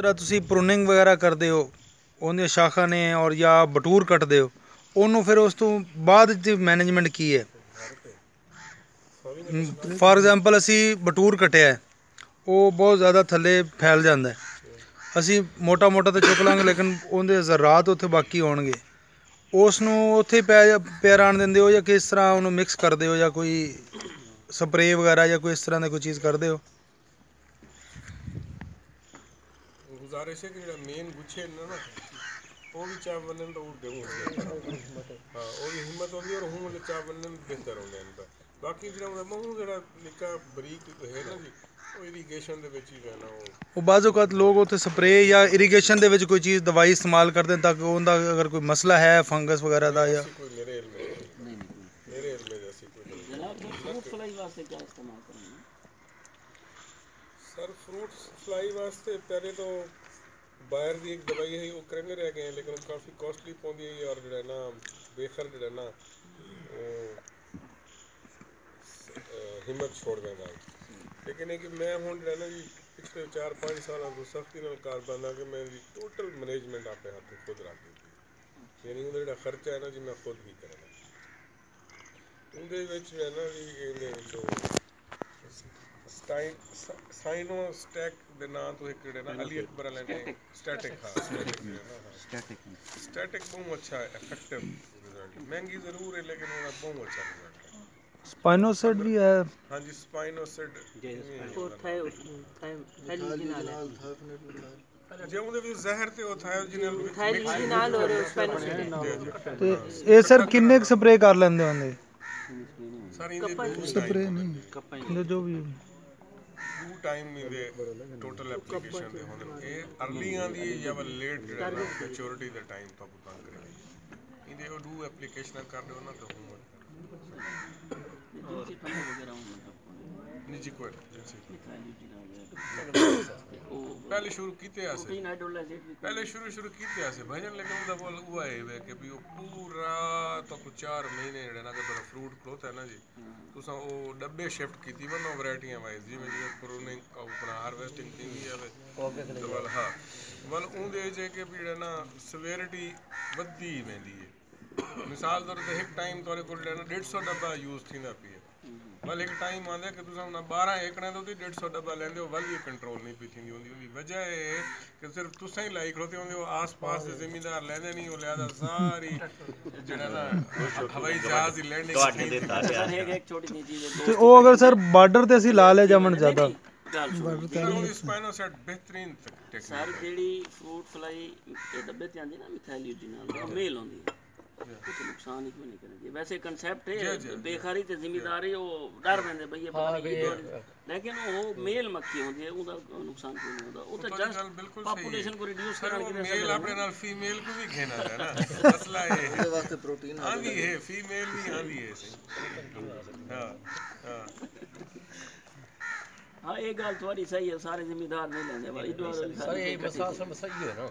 ਤਰ੍ਹਾਂ ਤੁਸੀਂ ਪ੍ਰੂਨਿੰਗ ਵਗੈਰਾ ਕਰਦੇ ਹੋ ਉਹਦੀਆਂ ਸ਼ਾਖਾ ਨੇ ਔਰ ਜਾਂ ਬਟੂਰ ਕੱਟਦੇ ਹੋ ਉਹਨੂੰ ਫਿਰ ਉਸ ਤੋਂ ਬਾਅਦ ਦੀ ਮੈਨੇਜਮੈਂਟ ਕੀ ਹੈ? ਫਾਰ ਐਗਜ਼ਾਮਪਲ ਅਸੀਂ ਬਟੂਰ ਕੱਟਿਆ ਉਹ ਬਹੁਤ ਜ਼ਿਆਦਾ ਥੱਲੇ ਫੈਲ ਜਾਂਦਾ, ਅਸੀਂ ਮੋਟਾ ਮੋਟਾ ਤਾਂ ਚੁੱਕ ਲਾਂਗੇ ਲੇਕਿਨ ਉਹਦੇ ਜ਼ਰਾਤ ਉੱਥੇ ਬਾਕੀ ਹੋਣਗੇ, ਉਸ ਨੂੰ ਉੱਥੇ ਪਿਆ ਰਹਿਣ ਦਿੰਦੇ ਹੋ ਜਾਂ ਕਿਸ ਤਰ੍ਹਾਂ ਉਹਨੂੰ ਮਿਕਸ ਕਰਦੇ ਹੋ ਜਾਂ ਕੋਈ ਸਪਰੇਅ ਵਗੈਰਾ ਜਾਂ ਕੋਈ ਇਸ ਤਰ੍ਹਾਂ ਦੀ ਕੋਈ ਚੀਜ਼ ਕਰਦੇ ਹੋ? ਗੁਜ਼ਾਰਿਸ਼ ਹੈ ਕਿ ਜਿਹੜਾ ਮੇਨ ਗੁੱਛੇ ਨੇ ਨਾ ਉਹ ਵੀ ਚਾਹ ਵੰਨ ਤਾਂ ਉਹ ਦੇਊਂ ਹਾਂ ਉਹ ਵੀ ਹਿੰਮਤ ਹੁੰਦੀ ਔਰ ਹੂੰ ਚਾਹ ਵੰਨ ਬਿਹਤਰ ਹੁੰਦੇ ਨੇ। ਬਾਕੀ ਜਿਹੜਾ ਮੂੰਹ ਜਿਹੜਾ ਨਿੱਕਾ ਬਰੀਕ ਹੈ ਨਾ ਜੀ ਉਹ ਇਰੀਗੇਸ਼ਨ ਦੇ ਵਿੱਚ ਹੀ ਰਹਿਣਾ ਉਹ ਬਾਅਦ ਔਕਾਤ ਲੋਕ ਉੱਥੇ ਸਪਰੇਅ ਜਾਂ ਇਰੀਗੇਸ਼ਨ ਦੇ ਵਿੱਚ ਕੋਈ ਚੀਜ਼ ਦਵਾਈ ਇਸਤੇਮਾਲ ਕਰਦੇ ਤਾਂ ਕਿ ਉਹਦਾ ਅਗਰ ਕੋਈ ਮਸਲਾ ਹੈ ਫੰਗਸ ਵਗੈਰਾ ਦਾ ਜਾਂ ਮੇਰੇ ਇਲਮੇ ਦੇ ਅਸੀਂ ਕੋਈ ਫਰੂਟ ਫਲਾਈ ਵਾਸਤੇ ਕੀ ਇਸਤੇਮਾਲ ਕਰਨਾ ਸਰ? ਫਰੂਟ ਫਲਾਈ ਵਾਸਤੇ ਪਹਿਲੇ ਤੋਂ ਬਾਹਰ ਦੀ ਇੱਕ ਦਵਾਈ ਹੈ ਉਹ ਕरेंगे रह गए लेकिन काफ़ी कॉस्टली पौंदी है और जो है ना बेखर जो है ना हिम्मत छोड़ देना। लेकिन है कि मैं हूँ जो है ना जी पिछले 4-5 साल तो सख्ती नाल कार बंदा कि मैं टोटल मैनेजमेंट अपने हाथ खुद रख दी, यानी उनका जो खर्चा है ना जी मैं खुद ही करना। उनके जो है ना जी साइनो स्टैक ਦੇ ਨਾਂ ਤੋਂ ਇੱਕ ਜਿਹੜੇ ਨਾ ਅਲੀ ਅਕਬਰ ਵਾਲੇ ਨੇ ਸਟੈਟਿਕ ਸਟੈਟਿਕ ਬਹੁਤ ਅੱਛਾ ਇਫੈਕਟਿਵ ਰਿਜ਼ਲਟ, ਮਹਿੰਗੀ ਜ਼ਰੂਰ ਹੈ ਲੇਕਿਨ ਉਹਦਾ ਬਹੁਤ ਅੱਛਾ ਰਿਜ਼ਲਟ ਹੈ। ਸਪਾਈਨੋਸਿਡ ਵੀ ਹੈ? ਹਾਂਜੀ ਸਪਾਈਨੋਸਿਡ ਜੇ ਉਹਦੇ ਵਿੱਚ ਜ਼ਹਿਰ ਤੇ ਉਹ ਥਾਇਓਜੀਨਲ ਤੇ ਇਹ ਸਰ ਕਿੰਨੇ ਕੁ ਸਪਰੇਅ ਕਰ ਲੈਂਦੇ ਹੁੰਦੇ? ਸਰ ਇਹਦੇ ਸਪਰੇਅ ਨਹੀਂ ਜੋ ਵੀ ਟੂ ਟਾਈਮ ਇਹਦੇ ਟੋਟਲ ਐਪਲੀਕੇਸ਼ਨ ਦੇ ਹੁੰਦੇ ਇਹ ਅਰਲੀ ਆਉਂਦੀ ਹੈ ਜਾਂ ਲੇਟ ਜਿਹੜਾ ਮੈਚੁਰਿਟੀ ਦਾ ਟਾਈਮ ਤੋਂ ਤੰਗ ਕਰੇ ਇਹਦੇ ਉਹ ਟੂ ਐਪਲੀਕੇਸ਼ਨ ਕਰਦੇ ਉਹਨਾਂ ਤੋਂ ਨਿੱਜੀ ਕੋਈ पहले शुरू कीते आसे पहले शुरू कीते आसे भजन लेकिन उदा बोल हुआ है कि भी वो पूरा तो कुछ 4 महीने जेड़े ना अगर फ्रूट ग्रोथ है ना जी तुसा वो डब्बे शिफ्ट कीती वनो वैरायटियां वाइज जिवें जिवें प्रूनिंग अपना हार्वेस्टिंग थींदी है तो वाल हां वाल उंदे जे के भी जेड़ा ना सेवेरिटी वधी वेंदी है। मिसाल तौर ते एक टाइम तोरे कोल जेड़ा 150 डब्बा यूज थींदा पई वाल एक टाइम आंदा कि तुसा 12 एकड़े तो 150 डब्बा लेंदे हो वाल भी कंट्रोल नहीं पई थींदी उंदी वजह है कि सिर्फ तुसा ही लाई खड़ोते होंदे हो आस-पास दे जिम्मेदार लेंदे नहीं हो लिहाजा सारी जेड़ा ना हवाई जहाज ही लैंडिंग एक छोटी सी चीज है ਤੇ ਉਹ ਅਗਰ ਸਰ ਬਾਰਡਰ ਤੇ ਅਸੀਂ ਲਾ ਲੈ ਜਾਵਣ ਜ਼ਿਆਦਾ ਸਪਾਈਨੋਸਾਈਡ ਬਿਹਤਰੀਨ ਟੈਕਨੀਕ ਸਰ ਜਿਹੜੀ ਫਰੂਟ ਫਲਾਈ ਇਹ ਡੱਬੇ ਤੇ ਆਂਦੀ ਨਾ ਮਿਥਾਈਲਿਊਟੀ ਨਾਲ ਉਹ ਮੇਲ ਹੁੰਦੀ ਹੈ ਕੋਈ ਨੁਕਸਾਨ ਹੀ ਕੋਈ ਨਹੀਂ ਕਰਦੀ ਵੈਸੇ ਕਨਸੈਪਟ ਹੈ ਬੇਖਾਰੀ ਤੇ ਜ਼ਿੰਮੇਦਾਰੀ ਉਹ ਡਰ ਪੈਂਦੇ ਬਈ ਇਹ ਪਤਾ ਨਹੀਂ ਲੇਕਿਨ ਉਹ ਮੇਲ ਮੱਖੀ ਹੁੰਦੀ ਹੈ ਉਹਦਾ ਨੁਕਸਾਨ ਕੋਈ ਨਹੀਂ ਹੁੰਦਾ ਉਹ ਤਾਂ ਜਸਟ ਪਾਪੂਲੇਸ਼ਨ ਕੋ ਰਿਡਿਊਸ ਕਰਨ ਕੇ ਮੇਲ ਆਪਣੇ ਨਾਲ ਫੀਮੇਲ ਕੋ ਵੀ ਘੇਨਾ ਹੈ ਨਾ ਮਸਲਾ ਇਹ ਹੈ ਉਹਦੇ ਵਾਸਤੇ ਪ੍ਰੋਟੀਨ ਆਂਦੀ ਹੈ ਫੀਮੇਲ ਵੀ ਆਂਦੀ ਹੈ ਸਹੀ ਹਾਂ हाँ ये गल थोड़ी सही है सारे जिम्मेदार नहीं लेंगे भाई सही है सही है ना